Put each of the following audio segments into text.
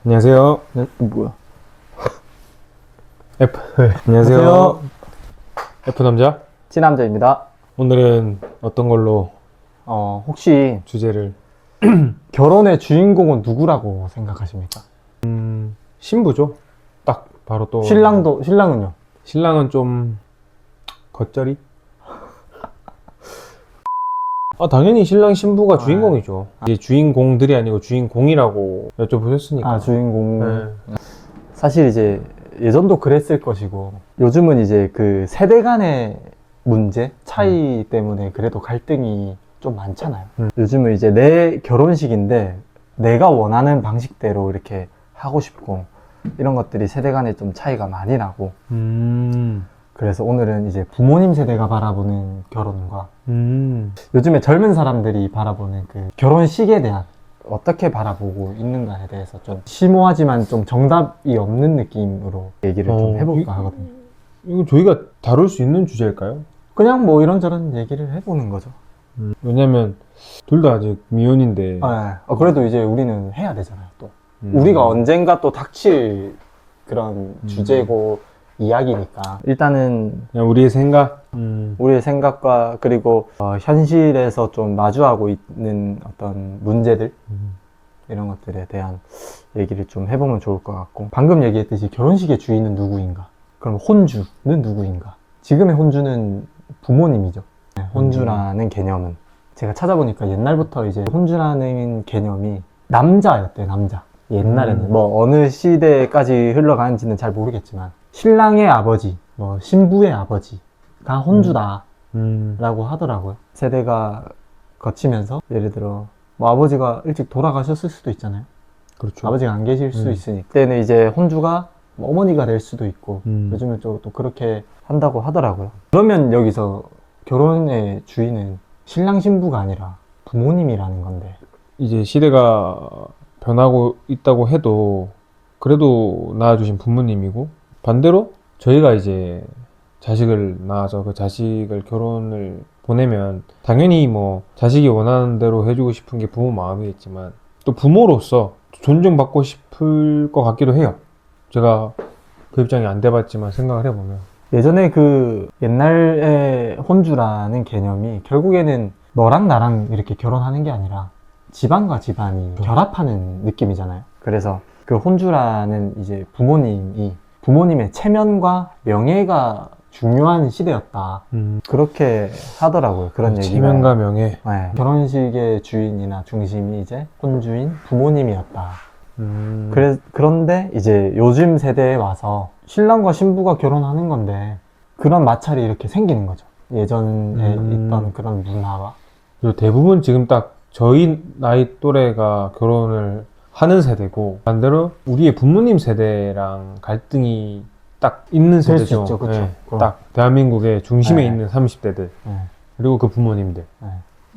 안녕하세요. 네? 뭐야? F. 안녕하세요. F 남자. 찌남자입니다. 오늘은 어떤 걸로 혹시 주제를? 결혼의 주인공은 누구라고 생각하십니까? 신부죠. 딱 바로 또. 신랑은요? 신랑은 좀 겉절이? 당연히 신랑 신부가 주인공이죠. 이제 주인공들이 아니고 주인공이라고 여쭤보셨으니까. 주인공. 네. 사실 이제 예전도 그랬을 것이고 요즘은 이제 그 세대 간의 문제 차이 때문에 그래도 갈등이 좀 많잖아요. 요즘은 이제 내 결혼식인데 내가 원하는 방식대로 이렇게 하고 싶고 이런 것들이 세대 간에 좀 차이가 많이 나고 그래서 오늘은 이제 부모님 세대가 바라보는 결혼과 요즘에 젊은 사람들이 바라보는 그 결혼식에 대한 어떻게 바라보고 있는가에 대해서 좀 심오하지만 좀 정답이 없는 느낌으로 얘기를 좀 해볼까 하거든요. 이거 저희가 다룰 수 있는 주제일까요? 그냥 뭐 이런저런 얘기를 해보는 거죠. 왜냐면 둘 다 아직 미혼인데. 그래도 이제 우리는 해야 되잖아요, 또. 우리가 언젠가 또 닥칠 그런 주제고 이야기니까. 일단은 그냥 우리의 생각. 우리의 생각과 그리고 현실에서 좀 마주하고 있는 어떤 문제들 이런 것들에 대한 얘기를 좀 해보면 좋을 것 같고 방금 얘기했듯이 결혼식의 주인은 누구인가? 그럼 혼주는 누구인가? 지금의 혼주는 부모님이죠. 네, 혼주라는 개념은 제가 찾아보니까 옛날부터 이제 혼주라는 개념이 남자였대요, 남자. 옛날에는 뭐 어느 시대까지 흘러가는지는 잘 모르겠지만 신랑의 아버지, 뭐 신부의 아버지가 혼주다 라고 하더라고요. 세대가 거치면서 예를 들어 뭐 아버지가 일찍 돌아가셨을 수도 있잖아요. 그렇죠. 아버지가 안 계실 수 있으니까 그때는 이제 혼주가 뭐 어머니가 될 수도 있고 요즘은 또 그렇게 한다고 하더라고요. 그러면 여기서 결혼의 주인은 신랑 신부가 아니라 부모님이라는 건데 이제 시대가 변하고 있다고 해도 그래도 낳아주신 부모님이고, 반대로 저희가 이제 자식을 낳아서 그 자식을 결혼을 보내면 당연히 뭐 자식이 원하는 대로 해주고 싶은 게 부모 마음이겠지만 또 부모로서 존중받고 싶을 것 같기도 해요. 제가 그 입장이 안 돼봤지만 생각을 해보면. 예전에 그 옛날의 혼주라는 개념이 결국에는 너랑 나랑 이렇게 결혼하는 게 아니라 집안과 집안이 결합하는 느낌이잖아요. 그래서 그 혼주라는 이제 부모님의 체면과 명예가 중요한 시대였다. 그렇게 하더라고요. 그런 얘기가. 체면과 명예. 네. 결혼식의 주인이나 중심이 이제 혼주인 부모님이었다. 그런데 이제 요즘 세대에 와서 신랑과 신부가 결혼하는 건데 그런 마찰이 이렇게 생기는 거죠. 예전에 있던 그런 문화가. 그리고 대부분 지금 딱 저희 나이 또래가 결혼을 하는 세대고, 반대로 우리의 부모님 세대랑 갈등이 딱 있는 될 수 세대죠. 있죠, 그쵸. 네, 딱 대한민국의 중심에 네. 있는 30대들 네. 그리고 그 부모님들. 네.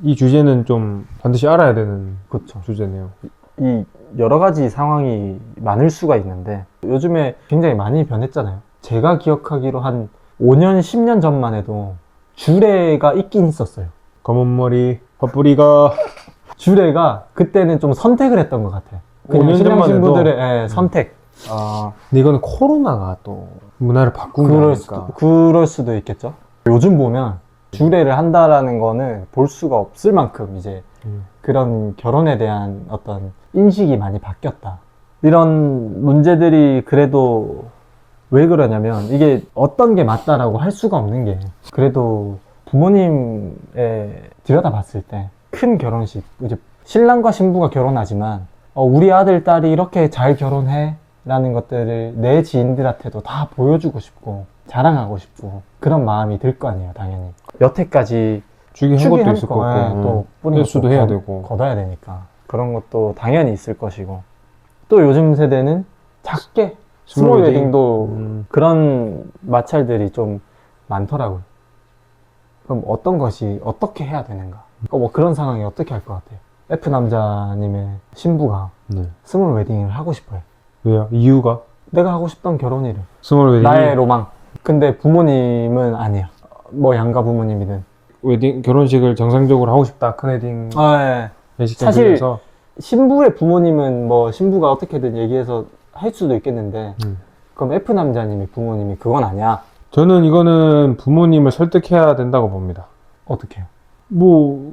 이 주제는 좀 반드시 알아야 되는 그쵸. 주제네요. 이 여러 가지 상황이 많을 수가 있는데 요즘에 굉장히 많이 변했잖아요. 제가 기억하기로 한 5년, 10년 전만 해도 주례가 있긴 있었어요. 검은 머리 헛부리가. 주례가 그때는 좀 선택을 했던 것 같아요. 5년 그냥 신랑 전만 해도? 신부들의 선택. 근데 이거는 코로나가 또 문화를 바꾼 게 아닐까. 그럴 수도 있겠죠. 요즘 보면 주례를 한다라는 거는 볼 수가 없을 만큼 이제 그런 결혼에 대한 어떤 인식이 많이 바뀌었다. 이런 문제들이 그래도 왜 그러냐면 이게 어떤 게 맞다라고 할 수가 없는 게 그래도 부모님에 들여다봤을 때 큰 결혼식, 이제 신랑과 신부가 결혼하지만 우리 아들, 딸이 이렇게 잘 결혼해 라는 것들을 내 지인들한테도 다 보여주고 싶고 자랑하고 싶고 그런 마음이 들 거 아니에요, 당연히. 여태까지 주기한 것도 있을 거고, 또 뿌린 횟수도 것도 해야 되고. 걷어야 되니까 그런 것도 당연히 있을 것이고 또 요즘 세대는 작게 스몰 웨딩도 그런 마찰들이 좀 많더라고요. 그럼 어떤 것이 어떻게 해야 되는가? 뭐 그런 상황이 어떻게 할 것 같아요? F 남자님의 신부가 네. 스몰 웨딩을 하고 싶어요. 왜요? 이유가? 내가 하고 싶던 결혼일을. 스몰 웨딩이 나의 로망. 근데 부모님은 아니야. 뭐 양가 부모님이든. 웨딩 결혼식을 정상적으로 하고 싶다. 큰 웨딩 예. 예식장 사실 빌려서. 신부의 부모님은 뭐 신부가 어떻게든 얘기해서 할 수도 있겠는데 그럼 F 남자님이 부모님이 그건 아니야. 저는 이거는 부모님을 설득해야 된다고 봅니다. 어떻게 해요? 뭐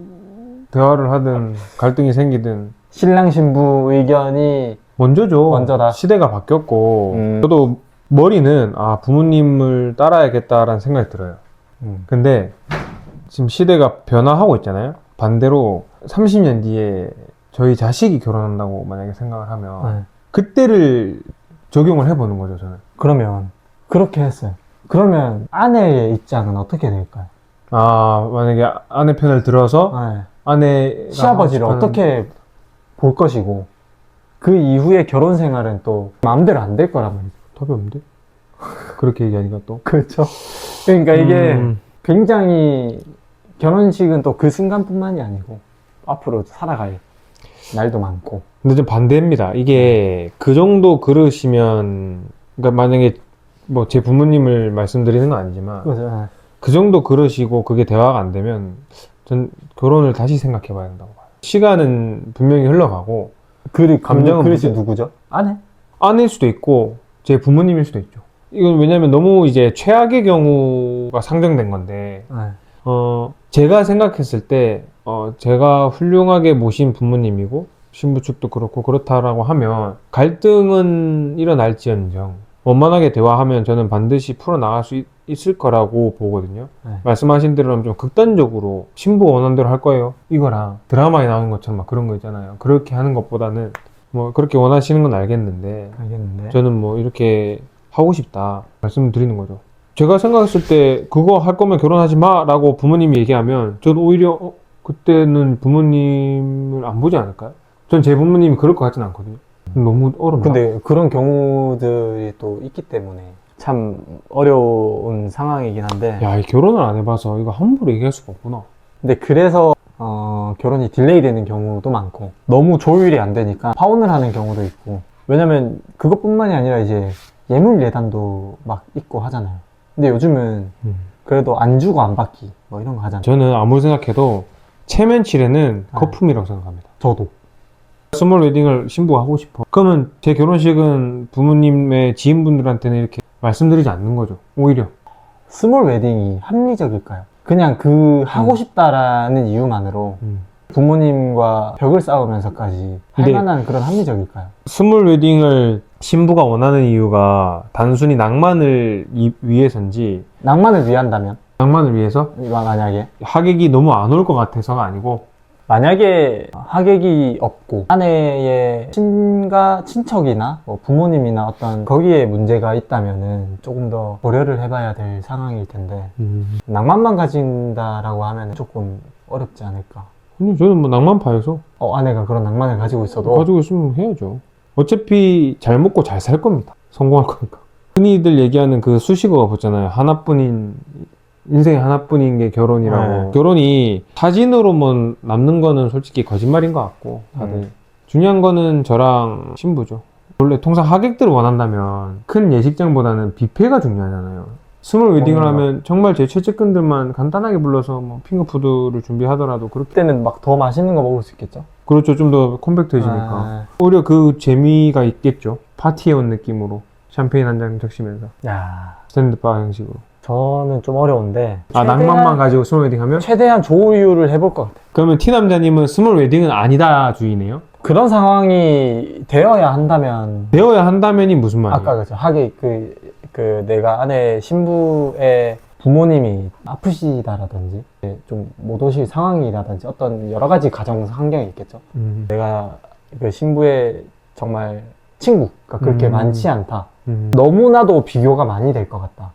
대화를 하든 갈등이 생기든 신랑 신부 의견이 먼저죠. 먼저다. 시대가 바뀌었고 저도 머리는 부모님을 따라야겠다라는 생각이 들어요. 근데 지금 시대가 변화하고 있잖아요. 반대로 30년 뒤에 저희 자식이 결혼한다고 만약에 생각을 하면 네. 그때를 적용을 해보는 거죠, 저는. 그러면 그렇게 했어요. 그러면 아내의 입장은 어떻게 될까요? 만약에 아내 편을 들어서 네. 아내가 시아버지를 하고 싶은- 어떻게 볼 것이고 그 이후에 결혼 생활은 또 마음대로 안 될 거란 말이죠. 답이 없는데? 그렇게 얘기하니까 또. 그렇죠. 그러니까 이게 음. 굉장히 결혼식은 또 그 순간뿐만이 아니고 앞으로 살아갈 날도 많고. 근데 좀 반대입니다. 이게 그 정도 그러시면, 그러니까 만약에 뭐 제 부모님을 말씀드리는 건 아니지만 그죠. 그 정도 그러시고 그게 대화가 안 되면 전 결혼을 다시 생각해 봐야 된다고 봐요. 시간은 분명히 흘러가고 감정은 그릇이 무슨- 누구죠? 아내? 아내일 수도 있고 제 부모님일 수도 있죠. 이건 왜냐면 너무 이제 최악의 경우가 상정된 건데 네. 제가 생각했을 때 제가 훌륭하게 모신 부모님이고 신부 측도 그렇고 그렇다라고 하면 갈등은 일어날지언정 원만하게 대화하면 저는 반드시 풀어나갈 수 있을 거라고 보거든요. 네. 말씀하신 대로 좀 극단적으로 신부 원하는 대로 할 거예요. 이거랑 드라마에 나오는 것처럼 막 그런 거 있잖아요. 그렇게 하는 것보다는 뭐 그렇게 원하시는 건 알겠는데 알겠는데. 저는 뭐 이렇게 하고 싶다 말씀드리는 거죠. 제가 생각했을 때 그거 할 거면 결혼하지 마 라고 부모님이 얘기하면 저도 오히려 그때는 부모님을 안 보지 않을까요? 전 제 부모님이 그럴 것 같진 않거든요. 너무 어렵나? 근데 그런 경우들이 또 있기 때문에 참 어려운 상황이긴 한데. 야, 이 결혼을 안 해봐서 이거 함부로 얘기할 수가 없구나. 근데 그래서 결혼이 딜레이 되는 경우도 많고 너무 조율이 안 되니까 파혼을 하는 경우도 있고. 왜냐면 그것뿐만이 아니라 이제 예물 예단도 막 있고 하잖아요. 근데 요즘은 그래도 안 주고 안 받기 뭐 이런 거 하잖아요. 저는 아무리 생각해도 체면치레는 거품이라고 생각합니다. 저도. 스몰 웨딩을 신부가 하고 싶어. 그러면 제 결혼식은 부모님의 지인분들한테는 이렇게 말씀드리지 않는 거죠. 오히려. 스몰 웨딩이 합리적일까요? 그냥 그 하고 싶다라는 이유만으로 부모님과 벽을 쌓으면서까지 할 근데- 만한 그런 합리적일까요? 스몰 웨딩을 신부가 원하는 이유가 단순히 낭만을 위해서인지 낭만을 위한다면 낭만을 위해서 만약에 하객이 너무 안 올 것 같아서가 아니고 만약에 하객이 없고 아내의 친척이나 뭐 부모님이나 어떤 거기에 문제가 있다면은 조금 더 고려를 해봐야 될 상황일 텐데 낭만만 가진다라고 하면 조금 어렵지 않을까. 근데 저는 뭐 낭만파여서 아내가 그런 낭만을 가지고 있어도 가지고 있으면 해야죠. 어차피 잘 먹고 잘 살 겁니다. 성공할 거니까. 흔히들 얘기하는 그 수식어가 보잖아요. 인생에 하나뿐인 게 결혼이라고. 네. 결혼이 사진으로만 남는 거는 솔직히 거짓말인 것 같고 다들 중요한 거는 저랑 신부죠. 원래 통상 하객들을 원한다면 큰 예식장보다는 뷔페가 중요하잖아요. 스몰 웨딩을 하면 정말 제 최측근들만 간단하게 불러서 뭐 핑거푸드를 준비하더라도 그렇게 그때는 막 더 맛있는 거 먹을 수 있겠죠? 그렇죠. 좀 더 컴팩트해지니까 오히려 그 재미가 있겠죠. 파티에 온 느낌으로 샴페인 한 잔 적시면서 야, 스탠드바 형식으로. 저는 좀 어려운데 낭만만 가지고 스몰 웨딩 하면? 최대한 조율을 해볼 것 같아요. 그러면 T 남자님은 스몰 웨딩은 아니다 주의네요? 그런 상황이 되어야 한다면 되어야 한다면이 무슨 말이에요? 아까 그죠 하객 내가 아내 신부의 부모님이 아프시다라든지 좀 못 오실 상황이라든지 어떤 여러 가지 가정 환경이 있겠죠. 내가 그 신부의 정말 친구가 그렇게 많지 않다. 너무나도 비교가 많이 될 것 같다.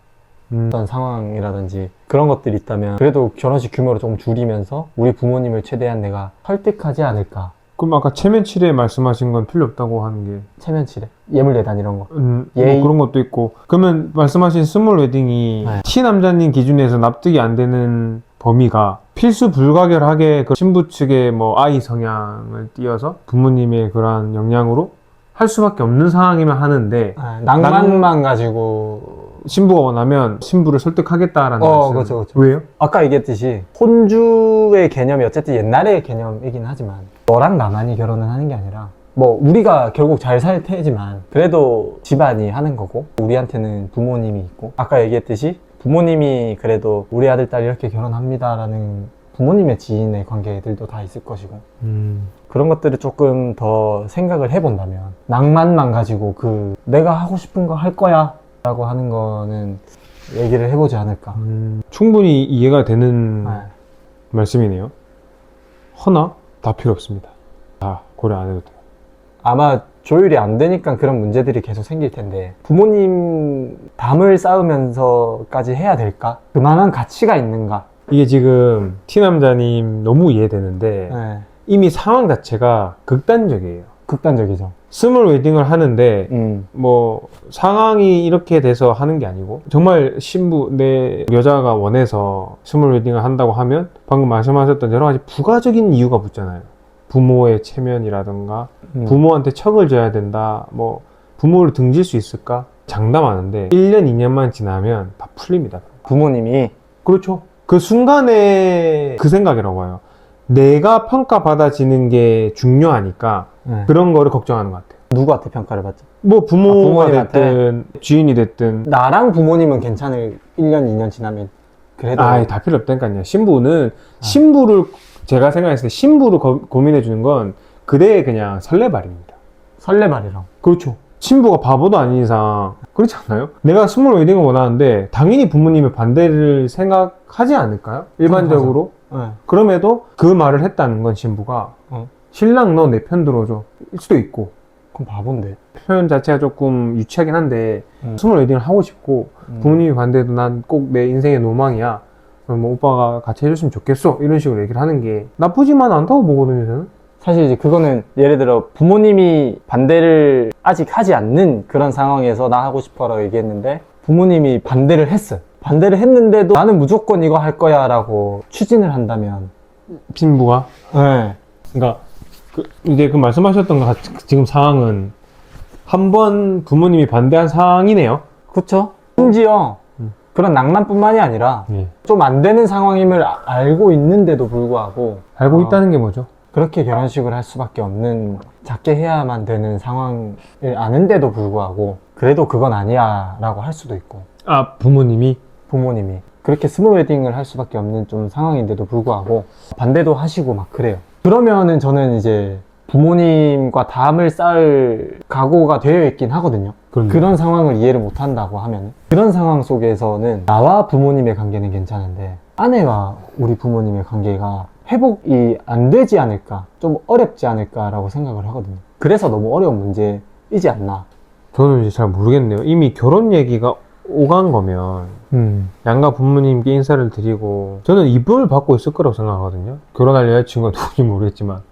어떤 상황이라든지 그런 것들이 있다면 그래도 결혼식 규모를 좀 줄이면서 우리 부모님을 최대한 내가 설득하지 않을까. 그럼 아까 체면치레 말씀하신 건 필요 없다고 하는 게 체면치레, 예물예단 이런 거. 뭐 예의. 그런 것도 있고 그러면 말씀하신 스몰 웨딩이 네. T 남자님 기준에서 납득이 안 되는 범위가 필수 불가결하게 그 신부 측의 뭐 아이 성향을 띄어서 부모님의 그러한 영향으로 할 수밖에 없는 상황이면 하는데 낭만만 가지고 신부가 원하면 신부를 설득하겠다라는 말씀. 그렇죠, 그렇죠. 왜요? 아까 얘기했듯이 혼주의 개념이 어쨌든 옛날의 개념이긴 하지만 너랑 나만이 결혼을 하는 게 아니라 뭐 우리가 결국 잘 살 테지만 그래도 집안이 하는 거고 우리한테는 부모님이 있고 아까 얘기했듯이 부모님이 그래도 우리 아들 딸 이렇게 결혼합니다라는 부모님의 지인의 관계들도 다 있을 것이고 그런 것들을 조금 더 생각을 해본다면 낭만만 가지고 내가 하고 싶은 거 할 거야 라고 하는 거는 얘기를 해보지 않을까. 충분히 이해가 되는 네. 말씀이네요. 허나 다 필요 없습니다. 다 고려 안 해도 돼요. 아마 조율이 안 되니까 그런 문제들이 계속 생길 텐데 부모님 담을 쌓으면서까지 해야 될까? 그만한 가치가 있는가? 이게 지금 T남자님 너무 이해되는데 네. 이미 상황 자체가 극단적이에요. 극단적이죠. 스몰 웨딩을 하는데 뭐 상황이 이렇게 돼서 하는 게 아니고 정말 신부 내 여자가 원해서 스몰 웨딩을 한다고 하면 방금 말씀하셨던 여러 가지 부가적인 이유가 붙잖아요. 부모의 체면이라든가 부모한테 척을 져야 된다, 뭐 부모를 등질 수 있을까 장담하는데 1년 2년만 지나면 다 풀립니다. 부모님이 그렇죠. 그 순간에 그 생각이라고 해요. 내가 평가받아지는 게 중요하니까 네. 그런 거를 걱정하는 것 같아요. 누구한테 평가를 받죠? 뭐 부모가 부모님한테? 됐든 주인이 됐든 나랑 부모님은 괜찮을 1년 2년 지나면 그래도 다 필요 없다니까요. 신부는 신부를 제가 생각했을 때 신부를 고민해 주는 건 그대의 그냥 설레발입니다. 설레발이랑 그렇죠. 신부가 바보도 아닌 이상 그렇지 않나요? 내가 스몰 웨딩을 원하는데 당연히 부모님의 반대를 생각하지 않을까요? 일반적으로. 네. 그럼에도 그 말을 했다는 건 신부가 신랑 너 내 편 들어줘 일 수도 있고. 그럼 바본데. 표현 자체가 조금 유치하긴 한데 스몰 웨딩을 하고 싶고 부모님이 반대해도 난 꼭 내 인생의 로망이야. 그럼 뭐 오빠가 같이 해줬으면 좋겠어. 이런 식으로 얘기를 하는 게 나쁘지만 않다고 보거든요, 저는. 사실 이제 그거는 예를 들어 부모님이 반대를 아직 하지 않는 그런 상황에서 나 하고 싶어라고 얘기했는데 부모님이 반대를 했어. 반대를 했는데도 나는 무조건 이거 할 거야 라고 추진을 한다면 신부가. 네. 그러니까 이제 그 말씀하셨던 것 지금 상황은 한 번 부모님이 반대한 상황이네요. 그쵸? 심지어 그런 낭만뿐만이 아니라 예. 좀 안 되는 상황임을 알고 있는데도 불구하고 알고 있다는 게 뭐죠? 그렇게 결혼식을 할 수밖에 없는 작게 해야만 되는 상황을 아는데도 불구하고 그래도 그건 아니야 라고 할 수도 있고 부모님이 부모님이 그렇게 스몰 웨딩을 할 수밖에 없는 좀 상황인데도 불구하고 반대도 하시고 막 그래요. 그러면은 저는 이제 부모님과 담을 쌓을 각오가 되어 있긴 하거든요. 그런 상황을 이해를 못 한다고 하면 그런 상황 속에서는 나와 부모님의 관계는 괜찮은데 아내와 우리 부모님의 관계가 회복이 안 되지 않을까, 좀 어렵지 않을까라고 생각을 하거든요. 그래서 너무 어려운 문제이지 않나. 저는 이제 잘 모르겠네요. 이미 결혼 얘기가 오간 거면 양가 부모님께 인사를 드리고 저는 이쁨을 받고 있을 거라고 생각하거든요. 결혼할 여자친구가 누군지 모르겠지만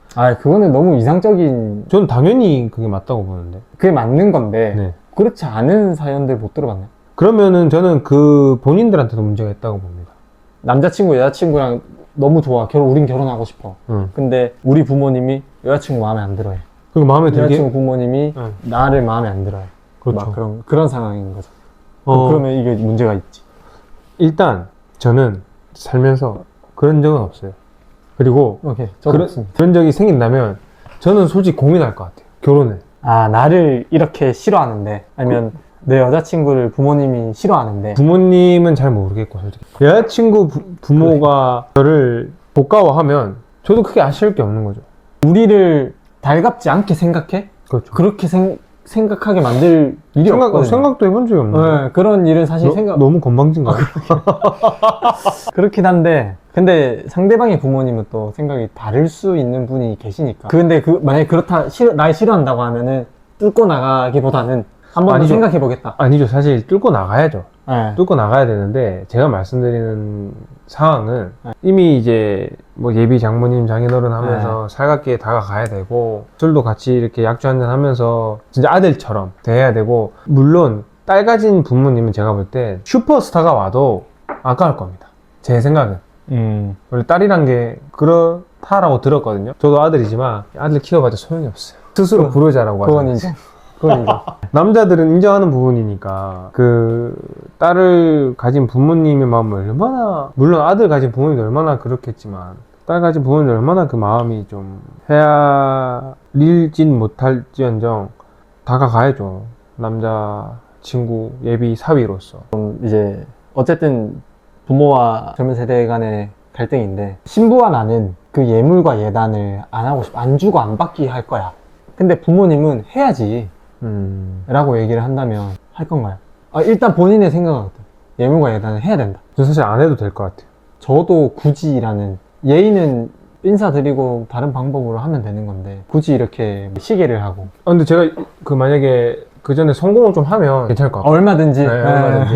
그거는 너무 이상적인. 저는 당연히 그게 맞다고 보는데. 그게 맞는 건데 네. 그렇지 않은 사연들 못 들어봤나요? 그러면은 저는 그 본인들한테도 문제가 있다고 봅니다. 남자친구 여자친구랑 너무 좋아, 우린 결혼하고 싶어. 근데 우리 부모님이 여자친구 마음에 안 들어해. 그리고 마음에 들게. 여자친구 부모님이 나를 마음에 안 들어해. 그렇죠. 막 그런 상황인 거죠. 어. 그러면 이게 문제가 있지. 일단 저는 살면서 그런 적은 없어요. 그리고 오케이, 저도 없습니다. 그런 적이 생긴다면 저는 솔직히 고민할 것 같아요. 결혼을. 나를 이렇게 싫어하는데 아니면 내 여자친구를 부모님이 싫어하는데 부모님은 잘 모르겠고 솔직히 여자친구 부모가 저를 복가워하면 저도 크게 아쉬울 게 없는 거죠. 우리를 달갑지 않게 생각해? 그렇죠. 그렇게 생각하게 만들 일이 없거든요. 생각도 해본 적이 없는데. 네, 그런 일은 사실 너무 건방진가요? 그렇긴 한데 근데 상대방의 부모님은 또 생각이 다를 수 있는 분이 계시니까. 근데 만약에 그렇다 날 싫어한다고 하면은 뚫고 나가기보다는 한 번 더 생각해 보겠다. 아니죠. 사실 뚫고 나가야죠. 네. 뚫고 나가야 되는데 제가 말씀드리는 상황은 이미 이제 뭐 예비 장모님 장인어른 하면서 살갑게 다가가야 되고 술도 같이 이렇게 약주 한잔 하면서 진짜 아들처럼 대해야 되고, 물론 딸 가진 부모님은 제가 볼 때 슈퍼스타가 와도 아까울 겁니다. 제 생각은. 원래 딸이란 게 그렇다라고 들었거든요. 저도 아들이지만 아들 키워봐도 소용이 없어요. 스스로 부르자라고 하죠. 그건 인정. 남자들은 인정하는 부분이니까 그 딸을 가진 부모님의 마음을 얼마나, 물론 아들 가진 부모님도 얼마나 그렇겠지만 딸 가진 부모님도 얼마나 그 마음이 좀 헤아릴진 못할지언정 다가가야죠. 남자 친구 예비 사위로서. 이제 어쨌든 부모와 젊은 세대 간의 갈등인데, 신부와 나는 그 예물과 예단을 안 하고 싶어, 안 주고 안 받기 할 거야. 근데 부모님은 해야지 라고 얘기를 한다면 할 건가요? 일단 본인의 생각은 어때요? 예물과 예단을 해야 된다. 저 사실 안 해도 될 것 같아요. 저도 굳이라는, 예의는 인사드리고 다른 방법으로 하면 되는 건데 굳이 이렇게 시계를 하고. 근데 제가 그 만약에 그 전에 성공을 좀 하면 괜찮을 것 같아요. 얼마든지. 네, 얼마든지.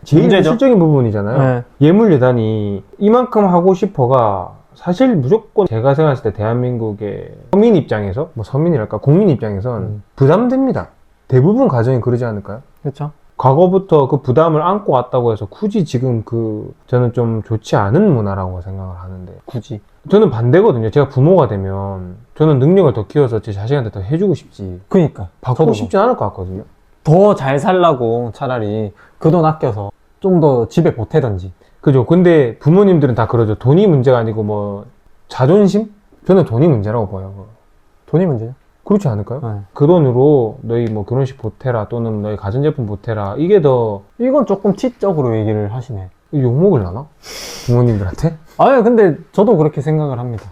제일 문제죠. 실적인 부분이잖아요. 네. 예물 예단이 이만큼 하고 싶어가 사실 무조건 제가 생각했을 때 대한민국의 서민 입장에서, 뭐 서민이랄까 국민 입장에선 부담됩니다. 대부분 가정이 그러지 않을까요? 그렇죠. 과거부터 그 부담을 안고 왔다고 해서 굳이 지금 저는 좀 좋지 않은 문화라고 생각을 하는데, 굳이. 저는 반대거든요. 제가 부모가 되면 저는 능력을 더 키워서 제 자식한테 더 해주고 싶지, 그니까 받고 싶지 않을 것 같거든요. 더 잘 살라고 차라리 그 돈 아껴서 좀 더 집에 보태던지. 그죠. 근데 부모님들은 다 그러죠. 돈이 문제가 아니고 뭐 자존심? 저는 돈이 문제라고 봐요. 돈이 문제죠. 그렇지 않을까요? 네. 그 돈으로 너희 뭐 결혼식 보태라 또는 너희 가전제품 보태라, 이게 더 이건 조금 티적으로 얘기를 하시네. 욕먹을 라나? 부모님들한테? 아니 근데 저도 그렇게 생각을 합니다.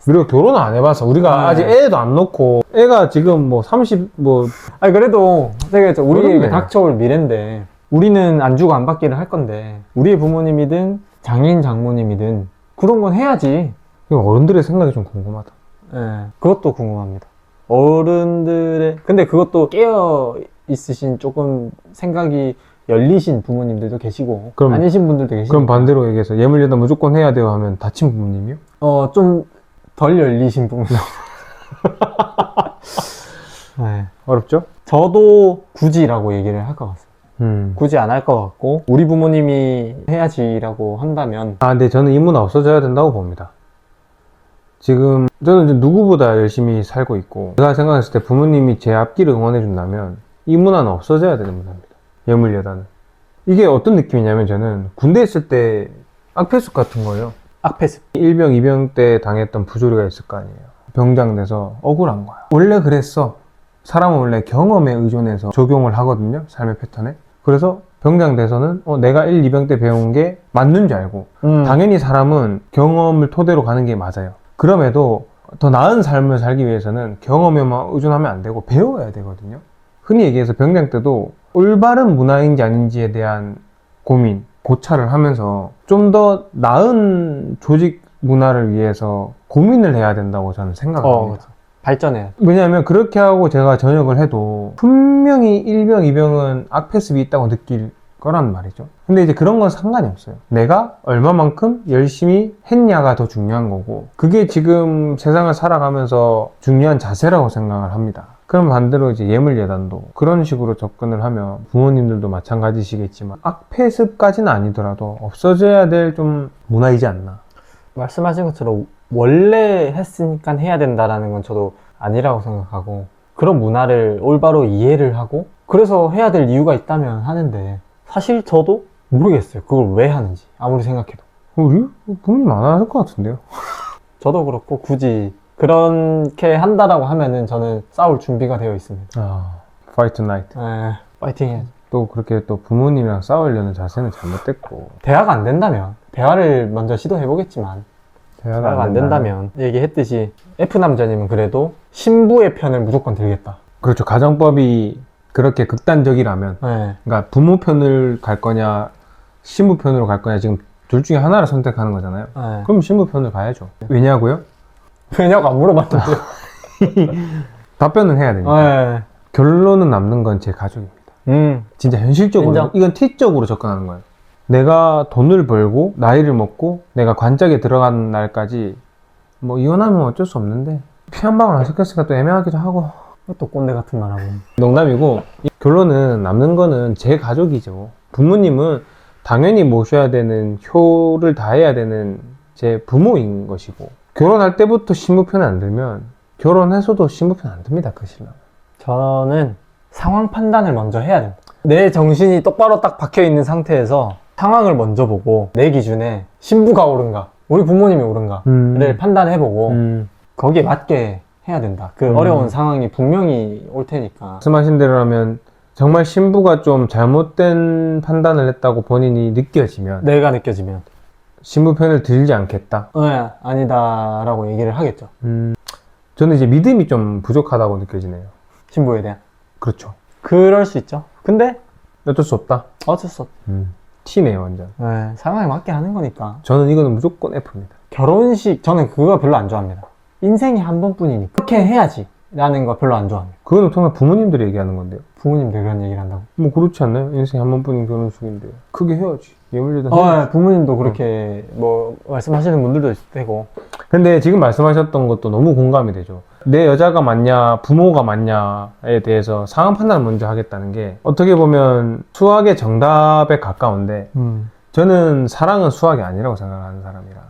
우리가 결혼을 안 해봐서, 우리가 네. 아직 애도 안 놓고, 애가 지금 뭐 30, 뭐, 아니 그래도 생각했죠. 우리에게 어렵네. 닥쳐올 미래인데 우리는 안 주고 안 받기를 할 건데, 우리의 부모님이든 장인 장모님이든 그런 건 해야지. 어른들의 생각이 좀 궁금하다. 예, 그것도 궁금합니다. 어른들의, 근데 그것도 깨어 있으신, 조금 생각이 열리신 부모님들도 계시고 그럼- 아니신 분들도 계시고. 그럼 반대로 얘기해서 예물 예단 무조건 해야 돼요 하면 다친 부모님이요? 좀 덜 열리신 부분. 네. 어렵죠? 저도 굳이라고 얘기를 할 것 같습니다. 굳이 안 할 것 같고, 우리 부모님이 해야지라고 한다면. 근데 저는 이 문화 없어져야 된다고 봅니다. 지금 저는 이제 누구보다 열심히 살고 있고, 제가 생각했을 때 부모님이 제 앞길을 응원해 준다면 이 문화는 없어져야 되는 문화입니다. 예물 예단은. 이게 어떤 느낌이냐면, 저는 군대 있을 때 악패습 같은 거예요. 악패습. 일병, 이병 때 당했던 부조리가 있을 거 아니에요. 병장 돼서 억울한 거야. 원래 그랬어. 사람은 원래 경험에 의존해서 적용을 하거든요. 삶의 패턴에. 그래서 병장 돼서는 내가 1, 2병 때 배운 게 맞는 줄 알고, 당연히 사람은 경험을 토대로 가는 게 맞아요. 그럼에도 더 나은 삶을 살기 위해서는 경험에만 의존하면 안 되고 배워야 되거든요. 흔히 얘기해서 병장 때도 올바른 문화인지 아닌지에 대한 고민, 고찰을 하면서 좀 더 나은 조직 문화를 위해서 고민을 해야 된다고 저는 생각합니다. 발전해야 돼. 왜냐하면 그렇게 하고 제가 전역을 해도 분명히 1병, 2병은 악패습이 있다고 느낄 거란 말이죠. 근데 이제 그런 건 상관이 없어요. 내가 얼마만큼 열심히 했냐가 더 중요한 거고, 그게 지금 세상을 살아가면서 중요한 자세라고 생각을 합니다. 그럼 반대로 이제 예물 예단도 그런 식으로 접근을 하면 부모님들도 마찬가지시겠지만 악패습까지는 아니더라도 없어져야 될 좀 문화이지 않나. 말씀하신 것처럼 원래 했으니까 해야 된다라는 건 저도 아니라고 생각하고, 그런 문화를 올바로 이해를 하고 그래서 해야 될 이유가 있다면 하는데, 사실 저도 모르겠어요. 그걸 왜 하는지, 아무리 생각해도. 우리 부모님 안 하실 것 같은데요? 저도 그렇고, 굳이 그렇게 한다라고 하면은 저는 싸울 준비가 되어 있습니다. Fight tonight. 파이팅 해야죠. 또 그렇게 또 부모님이랑 싸우려는 자세는 잘못됐고, 대화가 안 된다면, 대화를 먼저 시도해보겠지만, 대화가 대화가 안 된다면, 얘기했듯이 F남자님은 그래도 신부의 편을 무조건 들겠다. 그렇죠. 가정법이 그렇게 극단적이라면, 네. 그러니까 부모 편을 갈 거냐 신부 편으로 갈 거냐, 지금 둘 중에 하나를 선택하는 거잖아요. 네. 그럼 신부 편을 가야죠. 왜냐고요? 왜냐고 안 물어봤는데요. 답변은 해야 되니까. 네. 결론은 남는 건 제 가족입니다. 진짜 현실적으로 인정. 이건 T적으로 접근하는 거예요. 내가 돈을 벌고 나이를 먹고 내가 관짝에 들어간 날까지 뭐 이혼하면 어쩔 수 없는데 피 한 방울 안 섞였으니까 또 애매하기도 하고. 또 꼰대 같은 말하고. 농담이고, 결론은 남는 거는 제 가족이죠. 부모님은 당연히 모셔야 되는, 효를 다해야 되는 제 부모인 것이고, 결혼할 때부터 신부 편을 안 들면 결혼해서도 신부 편 안 듭니다. 그 신랑. 저는 상황 판단을 먼저 해야 된다. 내 정신이 똑바로 딱 박혀 있는 상태에서 상황을 먼저 보고 내 기준에 신부가 옳은가, 우리 부모님이 옳은가를 판단해보고 거기에 맞게 해야 된다. 그 어려운 상황이 분명히 올 테니까. 말씀하신 대로라면 정말 신부가 좀 잘못된 판단을 했다고 본인이 느껴지면 내가 느껴지면 신부 편을 들지 않겠다. 네, 아니다라고 얘기를 하겠죠. 저는 이제 믿음이 좀 부족하다고 느껴지네요. 신부에 대한. 그렇죠. 그럴 수 있죠. 근데 어쩔 수 없다. 어쩔 수 없. T네요, 완전. 네, 상황에 맞게 하는 거니까. 저는 이거는 무조건 F입니다. 결혼식 저는 그거 별로 안 좋아합니다. 인생이 한 번뿐이니까 그렇게 해야지 라는 거 별로 안 좋아합니다. 그거는 통상 부모님들이 얘기하는 건데요. 부모님들 그런 얘기를 한다고? 뭐 그렇지 않나요? 인생 한 번뿐인 결혼식인데 크게 해야지. 예물제단 네, 부모님도 그렇게 뭐 말씀하시는 분들도 있을 테고. 근데 지금 말씀하셨던 것도 너무 공감이 되죠. 내 여자가 맞냐, 부모가 맞냐에 대해서 상황 판단을 먼저 하겠다는 게 어떻게 보면 수학의 정답에 가까운데 저는 사랑은 수학이 아니라고 생각하는 사람이라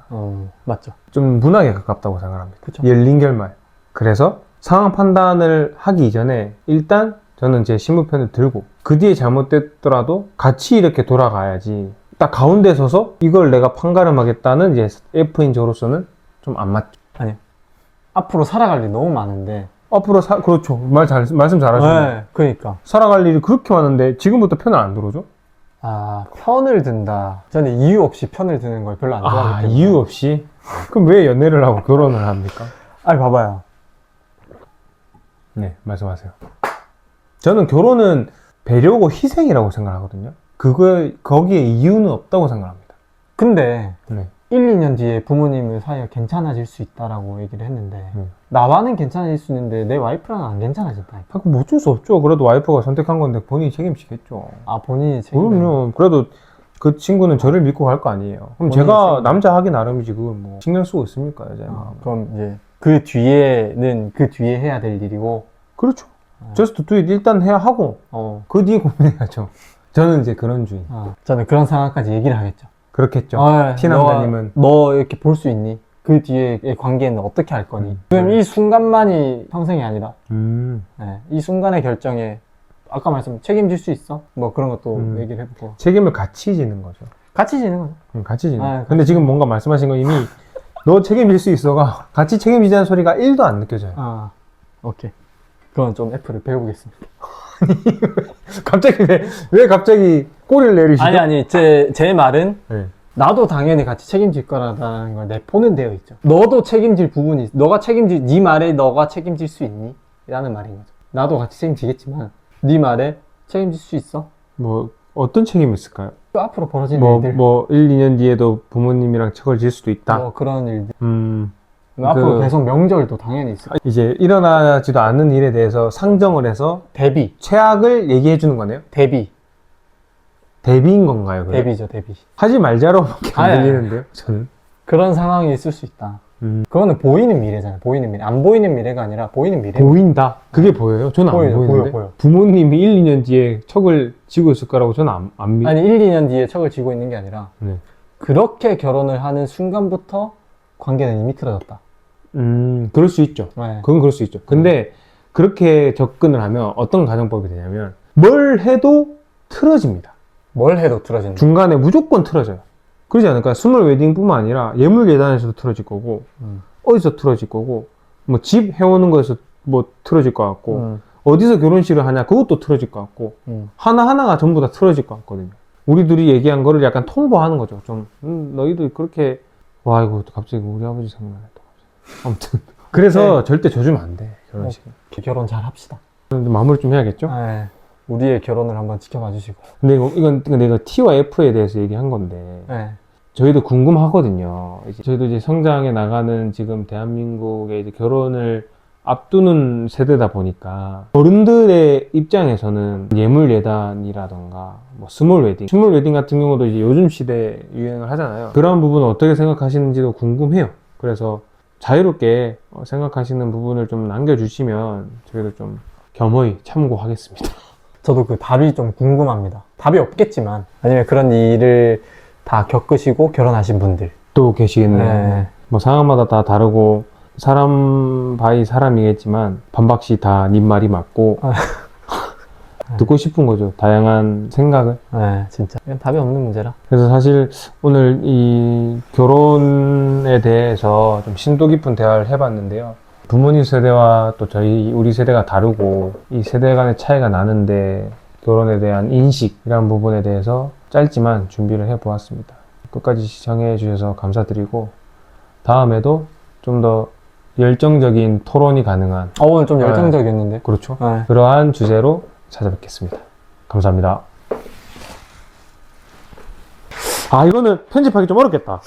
맞죠. 좀 문학에 가깝다고 생각합니다. 그쵸. 열린 결말. 그래서 상황 판단을 하기 이전에 일단 저는 제 신부 편을 들고 그 뒤에 잘못됐더라도 같이 이렇게 돌아가야지 딱 가운데 서서 이걸 내가 판가름하겠다는 이제 F인 저로서는 좀 안 맞죠. 아니요. 앞으로 살아갈 일이 너무 많은데. 앞으로 그렇죠. 말씀 잘하시네요. 네, 그러니까. 살아갈 일이 그렇게 많은데 지금부터 편을 안 들어줘? 아, 편을 든다. 저는 이유 없이 편을 드는 걸 별로 안 좋아하기 때문에. 이유 없이? 그럼 왜 연애를 하고 결혼을 합니까? 아니, 봐봐요. 네, 말씀하세요. 저는 결혼은 배려고 희생이라고 생각하거든요. 거기에 이유는 없다고 생각합니다. 근데 네. 1, 2년 뒤에 부모님의 사이가 괜찮아질 수 있다라고 얘기를 했는데 나와는 괜찮아질 수 있는데 내 와이프랑은 안 괜찮아진다니까. 뭐 어쩔 수 없죠. 그래도 와이프가 선택한 건데 본인이 책임지겠죠. 아, 본인이 책임. 그럼요. 그래도 그 친구는 저를 믿고 갈 거 아니에요. 그럼 제가 남자 하기 나름이지 그걸 뭐 신경 쓰고 있습니까, 여자의 마음. 그럼 이제 그 뒤에는 그 뒤에 해야 될 일이고. 그렇죠. Just do it 일단 해야 하고 그 뒤에 고민해야죠. 저는 이제 그런 주의. 저는 그런 상황까지 얘기를 하겠죠. 그렇겠죠. 네. 티남자님은 너 이렇게 볼 수 있니? 그 뒤에의 관계는 어떻게 할 거니? 지금 이 순간만이 평생이 아니라 네, 이 순간의 결정에 아까 말씀 책임질 수 있어? 뭐 그런 것도 얘기를 해보고. 책임을 같이 지는 거죠. 같이 지는 거죠. 같이 지는 근데 지금 뭔가 말씀하신 거 이미 너 책임질 수 있어가 같이 책임지자는 소리가 1도 안 느껴져요. 오케이. 그건 좀 F를 배워보겠습니다. 갑자기 왜 갑자기 꼬리를 내리시죠? 아니 제 말은 네. 나도 당연히 같이 책임질 거라는 걸 내포는 되어 있죠. 너도 책임질 부분이 네 말에 너가 책임질 수 있니? 라는 말인 거죠. 나도 같이 책임지겠지만 네 말에 책임질 수 있어? 뭐 어떤 책임이 있을까요? 그 앞으로 벌어지는 일들. 1, 2년 뒤에도 부모님이랑 척을 질 수도 있다. 뭐 그런 일들. 앞으로 계속 명절도 당연히 있을 거예요. 이제 일어나지도 않는 일에 대해서 상정을 해서 대비. 최악을 얘기해 주는 거네요. 대비인 건가요? 그래? 대비죠, 대비. 하지 말자로밖에 안 들리는데요, 저는. 그런 상황이 있을 수 있다. 그거는 보이는 미래잖아요. 보이는 미래. 안 보이는 미래가 아니라 보이는 미래. 보인다. 그게 보여요? 저는 안 보이는데. 보여. 부모님이 1, 2년 뒤에 척을 지고 있을 거라고 저는 안 믿어요. 아니 1, 2년 뒤에 척을 지고 있는 게 아니라 그렇게 결혼을 하는 순간부터 관계는 이미 틀어졌다. 그럴 수 있죠. 네. 그건 그럴 수 있죠. 근데 그렇게 접근을 하면 어떤 가정법이 되냐면 뭘 해도 틀어집니다. 뭘 해도 틀어진다. 중간에 무조건 틀어져요. 그러지 않을까요? 스몰 웨딩뿐만 아니라 예물 예단에서도 틀어질 거고 어디서 틀어질 거고 뭐 집 해오는 거에서 뭐 틀어질 것 같고 어디서 결혼식을 하냐 그것도 틀어질 것 같고 하나하나가 전부 다 틀어질 것 같거든요. 우리 둘이 얘기한 거를 약간 통보하는 거죠. 좀 너희도 그렇게 와 이거 갑자기 우리 아버지 생각나네. 아무튼 그래서 절대 져주면 안 돼. 결혼식. 결혼 잘 합시다. 마무리 좀 해야겠죠? 네. 우리의 결혼을 한번 지켜봐 주시고. 근데 이거 T와 F에 대해서 얘기한 건데 저희도 궁금하거든요. 저희도 이제 성장해 나가는 지금 대한민국의 이제 결혼을 앞두는 세대다 보니까 어른들의 입장에서는 예물 예단이라던가 뭐 스몰 웨딩 같은 경우도 이제 요즘 시대에 유행을 하잖아요. 그런 부분을 어떻게 생각하시는지도 궁금해요. 그래서 자유롭게 생각하시는 부분을 좀 남겨주시면 저희도 좀 겸허히 참고하겠습니다. 저도 그 답이 좀 궁금합니다. 답이 없겠지만 아니면 그런 일을 다 겪으시고 결혼하신 분들 또 계시겠네요. 뭐 상황마다 다 다르고 사람 바이 사람이겠지만 반박시 다 님 말이 맞고 듣고 싶은 거죠. 다양한 생각을. 네, 진짜. 이건 답이 없는 문제라. 그래서 사실 오늘 이 결혼에 대해서 좀 심도 깊은 대화를 해봤는데요. 부모님 세대와 또 우리 세대가 다르고 이 세대 간의 차이가 나는데 결혼에 대한 인식이라는 부분에 대해서 짧지만 준비를 해보았습니다. 끝까지 시청해 주셔서 감사드리고 다음에도 좀 더 열정적인 토론이 가능한 오늘 좀 열정적이었는데. 그렇죠. 네. 그러한 주제로 찾아뵙겠습니다. 감사합니다. 아, 이거는 편집하기 좀 어렵겠다.